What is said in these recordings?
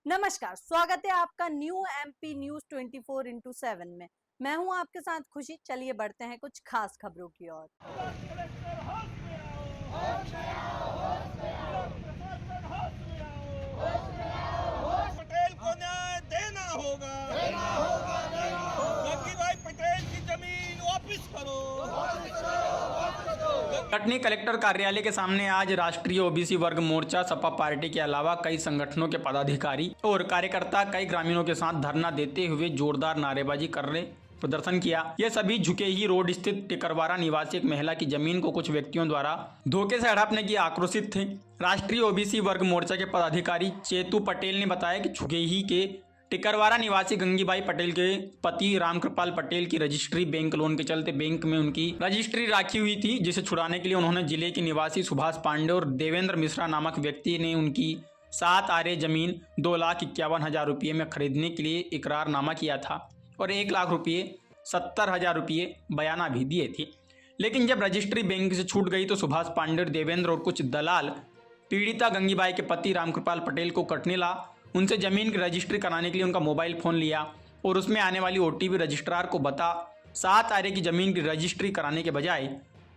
नमस्कार, स्वागत है आपका न्यू एमपी न्यूज 24x7 में। मैं हूं आपके साथ खुशी। चलिए बढ़ते हैं कुछ खास खबरों की ओर। पटेल को न्याय देना होगा, गंगी भाई पटेल की जमीन वापस करो। कटनी कलेक्टर कार्यालय के सामने आज राष्ट्रीय ओबीसी वर्ग मोर्चा सपा पार्टी के अलावा कई संगठनों के पदाधिकारी और कार्यकर्ता कई ग्रामीणों के साथ धरना देते हुए जोरदार नारेबाजी कर रहे प्रदर्शन किया। ये सभी झुके ही रोड स्थित टिकरवारा निवासी एक महिला की जमीन को कुछ व्यक्तियों द्वारा धोखे से हड़पने की आक्रोशित थे। राष्ट्रीय ओबीसी वर्ग मोर्चा के पदाधिकारी चेतू पटेल ने बताया कि झुकेही के टिकरवारा निवासी गंगीबाई पटेल के पति रामकृपाल पटेल की रजिस्ट्री बैंक लोन के चलते बैंक में उनकी रजिस्ट्री राखी हुई थी, जिसे छुड़ाने के लिए उन्होंने जिले के निवासी सुभाष पांडे और देवेंद्र मिश्रा नामक व्यक्ति ने उनकी 7 आरे जमीन 2,51,000 रुपये में खरीदने के लिए इकरारनामा किया था और 1,70,000 रुपये बयाना भी दिए थे। लेकिन जब रजिस्ट्री बैंक से छूट गई तो सुभाष पांडे, देवेंद्र और कुछ दलाल पीड़िता गंगीबाई के पति रामकृपाल पटेल को कटने ला उनसे जमीन की रजिस्ट्री कराने के लिए उनका मोबाइल फ़ोन लिया और उसमें आने वाली ओटीपी रजिस्ट्रार को बता 7 आरे की ज़मीन की रजिस्ट्री कराने के बजाय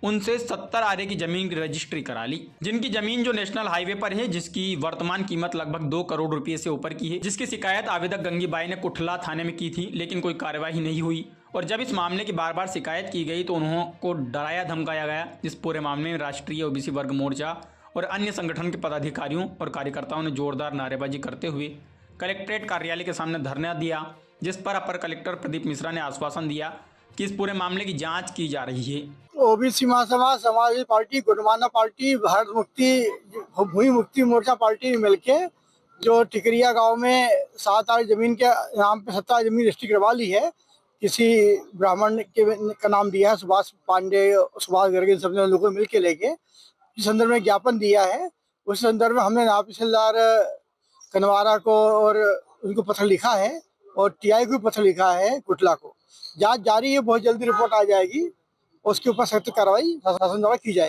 उनसे 70 आरे की ज़मीन की रजिस्ट्री करा ली, जिनकी ज़मीन जो नेशनल हाईवे पर है, जिसकी वर्तमान कीमत लगभग 2 करोड़ रुपये से ऊपर की है, जिसकी शिकायत आवेदक गंगीबाई ने कुठला थाने में की थी, लेकिन कोई कार्रवाई नहीं हुई। और जब इस मामले की बार बार शिकायत की गई तो उनको डराया धमकाया गया। इस पूरे मामले में राष्ट्रीय ओबीसी वर्ग मोर्चा और अन्य संगठन के पदाधिकारियों और कार्यकर्ताओं ने जोरदार नारेबाजी करते हुए कलेक्ट्रेट कार्यालय के सामने धरना दिया, जिस पर अपर कलेक्टर प्रदीप मिश्रा ने आश्वासन दिया कि इस पूरे मामले की जांच की जा रही है। ओबीसी महासमाज, समाजवादी पार्टी, गुटमाना पार्टी, भारत मुक्ति भूमि मुक्ति मोर्चा पार्टी मिलके जो टिकरिया गांव में 7 आरे जमीन के नाम पे 70 आरे जमीन रजिस्ट्री करवा ली है। किसी ब्राह्मण के का नाम दिया है, सुभाष पांडे, सुभाष गर्ग, सब लोगों मिल के लेके इस संदर्भ में ज्ञापन दिया है। उस संदर्भ में हमने नायब तहसीलदार कनवारा को और उनको पत्र लिखा है और टीआई को पत्र लिखा है, कुटला को। जांच जारी है, बहुत जल्दी रिपोर्ट आ जाएगी, उसके ऊपर सख्त कार्रवाई शासन द्वारा की जाएगी।